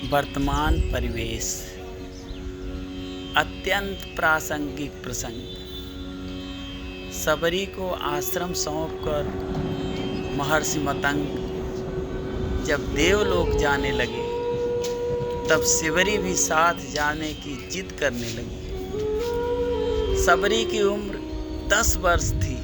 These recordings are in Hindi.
वर्तमान परिवेश अत्यंत प्रासंगिक प्रसंग। सबरी को आश्रम सौंपकर महर्षि मतंग जब देवलोक जाने लगे तब सबरी भी साथ जाने की जिद करने लगी। सबरी की उम्र 10 वर्ष थी।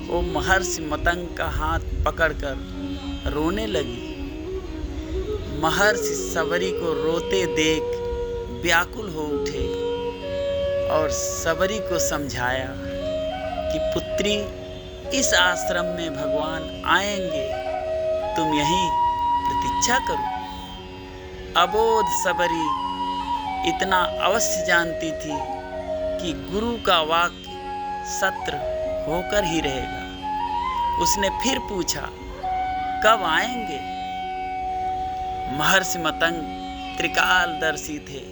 वो महर्षि मतंग का हाथ पकड़कर रोने लगी। महर्षि सबरी को रोते देख व्याकुल हो उठे और सबरी को समझाया कि पुत्री, इस आश्रम में भगवान आएंगे, तुम यहीं प्रतीक्षा करो। अबोध सबरी इतना अवश्य जानती थी कि गुरु का वाक्य सत्य होकर ही रहेगा। उसने फिर पूछा, कब आएंगे? महर्षि मतंग त्रिकालदर्शी थे।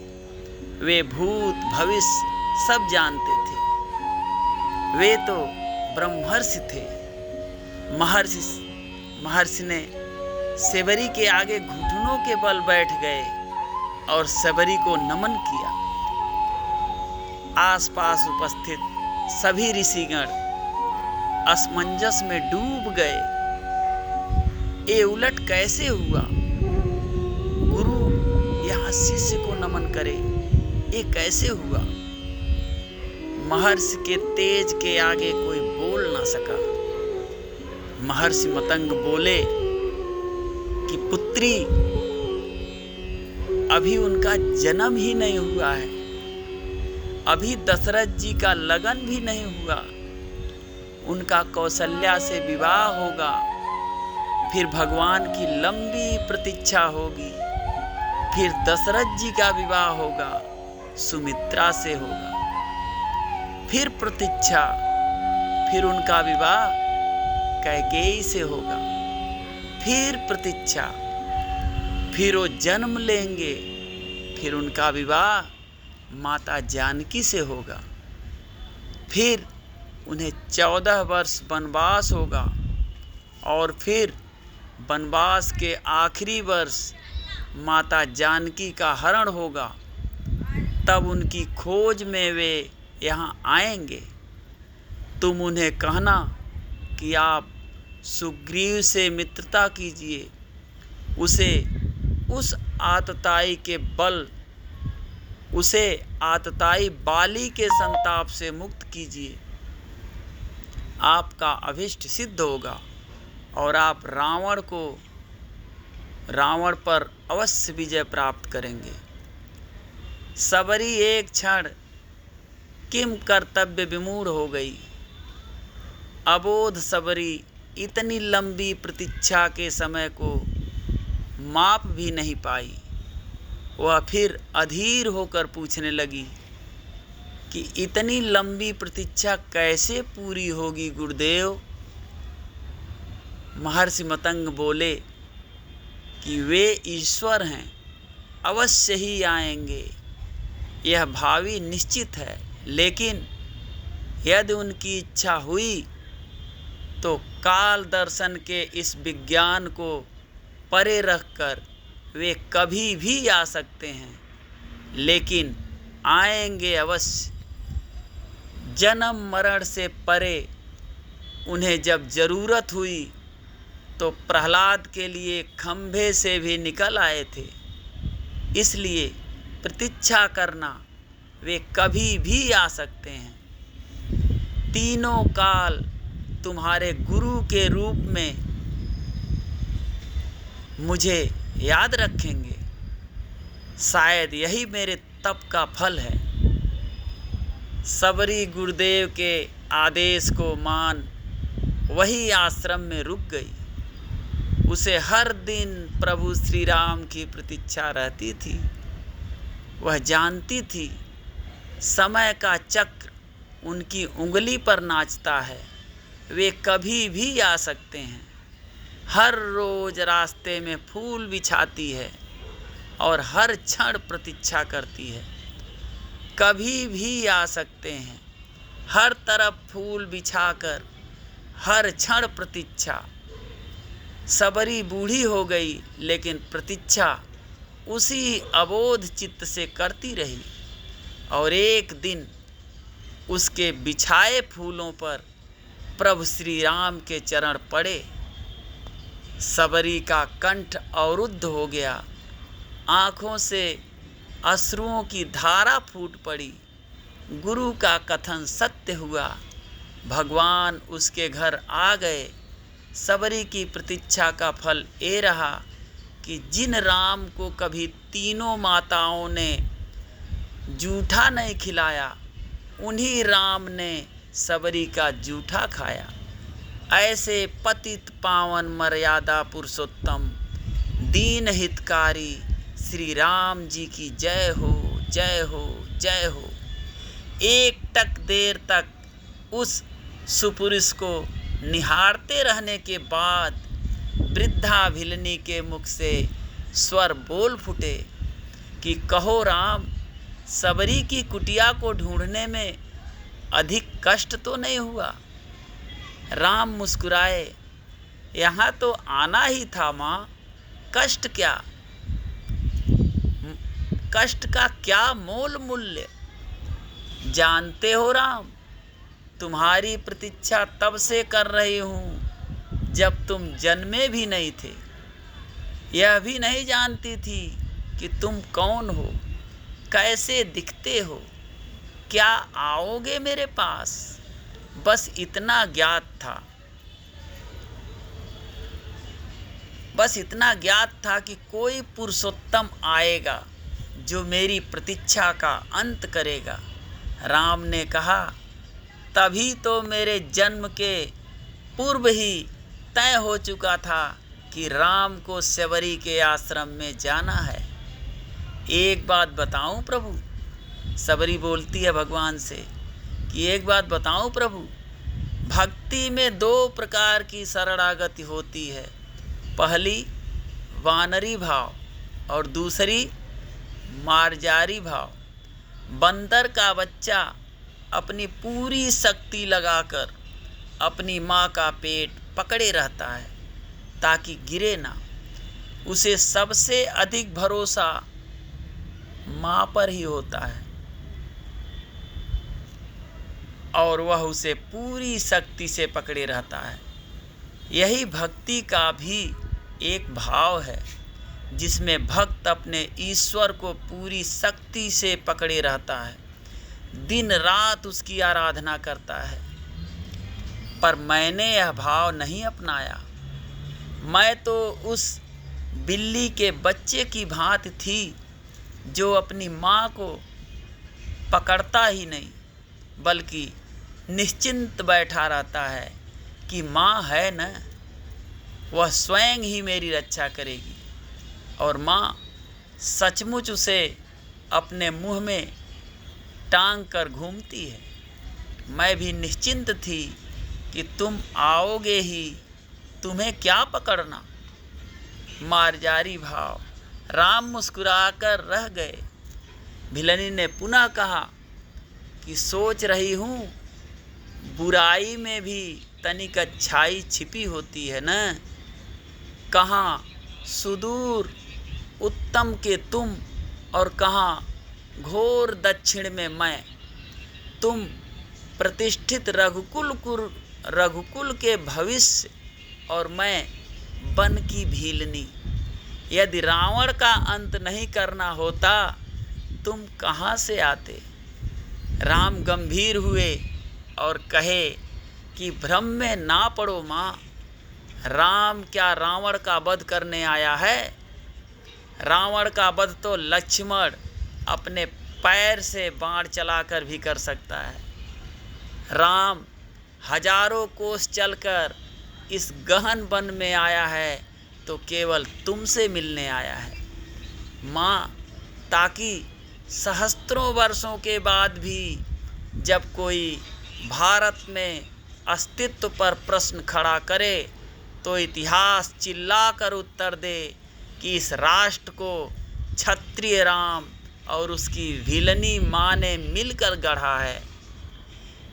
वे भूत भविष्य सब जानते थे। वे तो ब्रह्मर्षि थे। महर्षि ने सबरी के आगे घुटनों के बल बैठ गए और सबरी को नमन किया। आसपास उपस्थित सभी ऋषिगण असमंजस में डूब गए। ये उलट कैसे हुआ? गुरु यहाँ शिष्य को नमन करे, ये कैसे हुआ? महर्षि के तेज के आगे कोई बोल ना सका। महर्षि मतंग बोले कि पुत्री, अभी उनका जन्म ही नहीं हुआ है। अभी दशरथ जी का लगन भी नहीं हुआ। उनका कौशल्या से विवाह होगा, फिर भगवान की लंबी प्रतीक्षा होगी, फिर दशरथ जी का विवाह होगा, सुमित्रा से होगा, फिर प्रतीक्षा, फिर उनका विवाह कैकेयी से होगा, फिर प्रतीक्षा, फिर वो जन्म लेंगे, फिर उनका विवाह माता जानकी से होगा, फिर उन्हें 14 वर्ष वनवास होगा और फिर वनवास के आखिरी वर्ष माता जानकी का हरण होगा। तब उनकी खोज में वे यहाँ आएंगे। तुम उन्हें कहना कि आप सुग्रीव से मित्रता कीजिए, उसे आतताई बाली के संताप से मुक्त कीजिए। आपका अभिष्ट सिद्ध होगा और आप रावण पर अवश्य विजय प्राप्त करेंगे। सबरी एक क्षण किम कर्तव्य विमूढ़ हो गई। अबोध सबरी इतनी लंबी प्रतीक्षा के समय को माप भी नहीं पाई। वह फिर अधीर होकर पूछने लगी कि इतनी लंबी प्रतीक्षा कैसे पूरी होगी गुरुदेव? महर्षि मतंग बोले कि वे ईश्वर हैं, अवश्य ही आएंगे। यह भावी निश्चित है, लेकिन यदि उनकी इच्छा हुई तो काल दर्शन के इस विज्ञान को परे रखकर वे कभी भी आ सकते हैं, लेकिन आएंगे अवश्य। जन्म मरण से परे उन्हें जब जरूरत हुई तो प्रहलाद के लिए खंभे से भी निकल आए थे। इसलिए प्रतीक्षा करना, वे कभी भी आ सकते हैं। तीनों काल तुम्हारे गुरु के रूप में मुझे याद रखेंगे। शायद यही मेरे तप का फल है। सबरी गुरुदेव के आदेश को मान वही आश्रम में रुक गई। उसे हर दिन प्रभु श्री राम की प्रतीक्षा रहती थी। वह जानती थी समय का चक्र उनकी उंगली पर नाचता है। वे कभी भी आ सकते हैं। हर रोज रास्ते में फूल बिछाती है और हर क्षण प्रतीक्षा करती है। कभी भी आ सकते हैं। हर तरफ फूल बिछाकर हर क्षण प्रतीक्षा। सबरी बूढ़ी हो गई, लेकिन प्रतीक्षा उसी अबोध चित्त से करती रही। और एक दिन उसके बिछाए फूलों पर प्रभु श्री राम के चरण पड़े। सबरी का कंठ अवरुद्ध हो गया, आँखों से अश्रुओं की धारा फूट पड़ी। गुरु का कथन सत्य हुआ, भगवान उसके घर आ गए। सबरी की प्रतीक्षा का फल ये रहा कि जिन राम को कभी तीनों माताओं ने जूठा नहीं खिलाया, उन्हीं राम ने सबरी का जूठा खाया। ऐसे पतित पावन मर्यादा पुरुषोत्तम दीन हितकारी श्री राम जी की जय हो, जय हो, जय हो। एक टक देर तक उस सुपुरुष को निहारते रहने के बाद वृद्धा भिलनी के मुख से स्वर बोल फूटे कि कहो राम, सबरी की कुटिया को ढूंढने में अधिक कष्ट तो नहीं हुआ। राम मुस्कुराए, यहाँ तो आना ही था माँ, कष्ट क्या, कष्ट का क्या मोल मूल्य। जानते हो राम, तुम्हारी प्रतीक्षा तब से कर रही हूँ जब तुम जन्मे भी नहीं थे। यह भी नहीं जानती थी कि तुम कौन हो, कैसे दिखते हो, क्या आओगे मेरे पास। बस इतना ज्ञात था, बस इतना ज्ञात था कि कोई पुरुषोत्तम आएगा जो मेरी प्रतीक्षा का अंत करेगा। राम ने कहा, तभी तो मेरे जन्म के पूर्व ही तय हो चुका था कि राम को सबरी के आश्रम में जाना है। एक बात बताऊं प्रभु, सबरी बोलती है भगवान से कि एक बात बताऊं प्रभु, भक्ति में दो प्रकार की शरणागति होती है। पहली वानरी भाव और दूसरी मार्जारी भाव। बंदर का बच्चा अपनी पूरी शक्ति लगाकर अपनी माँ का पेट पकड़े रहता है ताकि गिरे ना। उसे सबसे अधिक भरोसा माँ पर ही होता है और वह उसे पूरी शक्ति से पकड़े रहता है। यही भक्ति का भी एक भाव है जिसमें भक्त अपने ईश्वर को पूरी शक्ति से पकड़े रहता है, दिन रात उसकी आराधना करता है। पर मैंने यह भाव नहीं अपनाया। मैं तो उस बिल्ली के बच्चे की भांति थी जो अपनी माँ को पकड़ता ही नहीं बल्कि निश्चिंत बैठा रहता है कि माँ है न, वह स्वयं ही मेरी रक्षा करेगी। और माँ सचमुच उसे अपने मुँह में टांग कर घूमती है। मैं भी निश्चिंत थी कि तुम आओगे ही, तुम्हें क्या पकड़ना। मार्जारी भाव। राम मुस्कुराकर रह गए। भिलनी ने पुनः कहा कि सोच रही हूँ, बुराई में भी तनिक अच्छाई छिपी होती है न। कहाँ सुदूर उत्तम के तुम और कहाँ घोर दक्षिण में मैं। तुम प्रतिष्ठित रघुकुल के भविष्य और मैं बन की भीलनी। यदि रावण का अंत नहीं करना होता तुम कहाँ से आते। राम गंभीर हुए और कहे कि भ्रम में ना पड़ो माँ। राम क्या रावण का वध करने आया है। रावण का वध तो लक्ष्मण अपने पैर से बाण चलाकर भी कर सकता है। राम हजारों कोस चलकर इस गहन वन में आया है तो केवल तुमसे मिलने आया है माँ, ताकि सहस्त्रों वर्षों के बाद भी जब कोई भारत में अस्तित्व पर प्रश्न खड़ा करे तो इतिहास चिल्लाकर उत्तर दे कि इस राष्ट्र को क्षत्रिय राम और उसकी भिलनी माँ ने मिलकर गढ़ा है।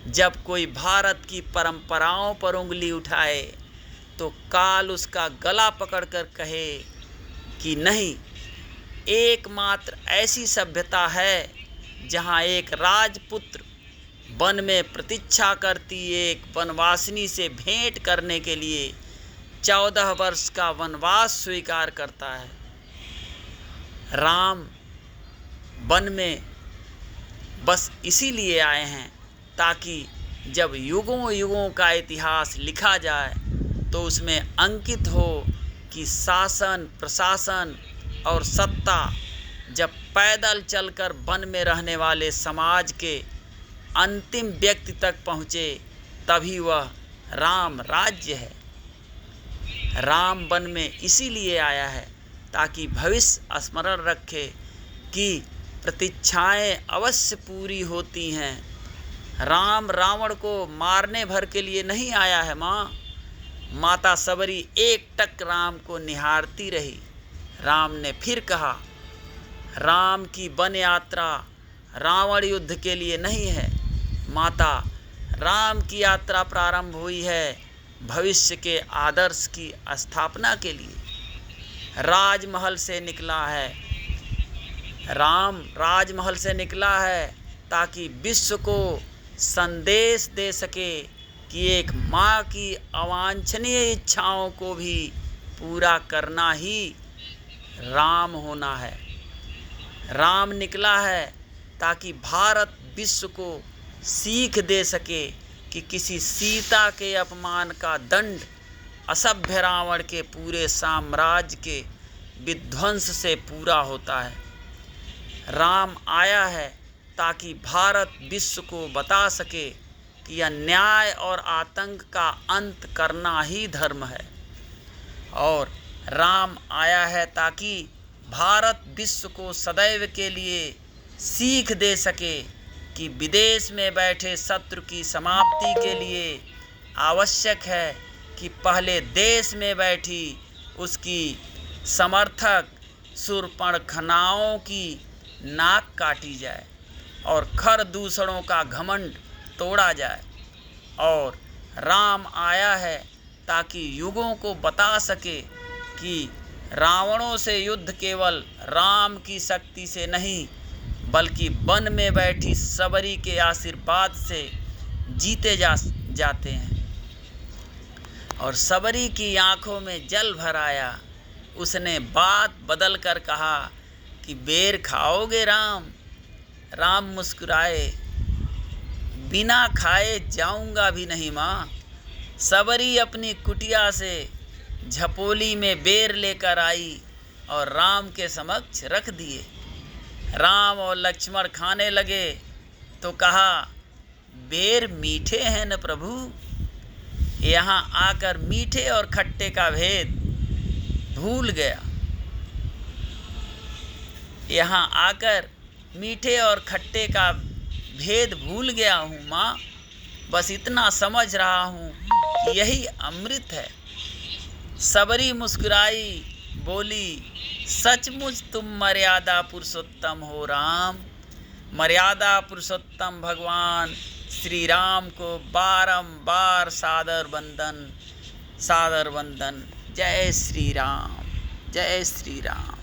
जब कोई भारत की परंपराओं पर उंगली उठाए तो काल उसका गला पकड़कर कहे कि नहीं, एकमात्र ऐसी सभ्यता है जहाँ एक राजपुत्र वन में प्रतीक्षा करती एक वनवासिनी से भेंट करने के लिए 14 वर्ष का वनवास स्वीकार करता है। राम वन में बस इसीलिए आए हैं ताकि जब युगों युगों का इतिहास लिखा जाए तो उसमें अंकित हो कि शासन, प्रशासन और सत्ता जब पैदल चलकर वन में रहने वाले समाज के अंतिम व्यक्ति तक पहुँचे तभी वह राम राज्य है। राम वन में इसीलिए आया है ताकि भविष्य स्मरण रखे कि प्रतीक्षाएं अवश्य पूरी होती हैं। राम रावण को मारने भर के लिए नहीं आया है माँ। माता सबरी एकटक राम को निहारती रही। राम ने फिर कहा, राम की वन यात्रा रावण युद्ध के लिए नहीं है माता, राम की यात्रा प्रारंभ हुई है भविष्य के आदर्श की स्थापना के लिए। राजमहल से निकला है राम, राजमहल से निकला है ताकि विश्व को संदेश दे सके कि एक माँ की अवांछनीय इच्छाओं को भी पूरा करना ही राम होना है। राम निकला है ताकि भारत विश्व को सीख दे सके कि किसी सीता के अपमान का दंड असभ्य रावण के पूरे साम्राज्य के विध्वंस से पूरा होता है। राम आया है ताकि भारत विश्व को बता सके कि अन्याय और आतंक का अंत करना ही धर्म है। और राम आया है ताकि भारत विश्व को सदैव के लिए सीख दे सके कि विदेश में बैठे शत्रु की समाप्ति के लिए आवश्यक है कि पहले देश में बैठी उसकी समर्थक शूर्पणखाओं की नाक काटी जाए और खर दूसरों का घमंड तोड़ा जाए। और राम आया है ताकि युगों को बता सके कि रावणों से युद्ध केवल राम की शक्ति से नहीं बल्कि वन में बैठी सबरी के आशीर्वाद से जीते जाते हैं। और सबरी की आंखों में जल भर आया। उसने बात बदल कर कहा कि बेर खाओगे राम? राम मुस्कुराए, बिना खाए जाऊंगा भी नहीं माँ। सबरी अपनी कुटिया से झपोली में बेर लेकर आई और राम के समक्ष रख दिए। राम और लक्ष्मण खाने लगे तो कहा, बेर मीठे हैं न प्रभु? यहाँ आकर मीठे और खट्टे का भेद भूल गया। यहाँ आकर मीठे और खट्टे का भेद भूल गया हूँ माँ। बस इतना समझ रहा हूँ कि यही अमृत है। सबरी मुस्कुराई, बोली, सचमुच तुम मर्यादा पुरुषोत्तम हो राम। मर्यादा पुरुषोत्तम भगवान श्री राम को बारंबार सादर वंदन। जय श्री राम, जय श्री राम।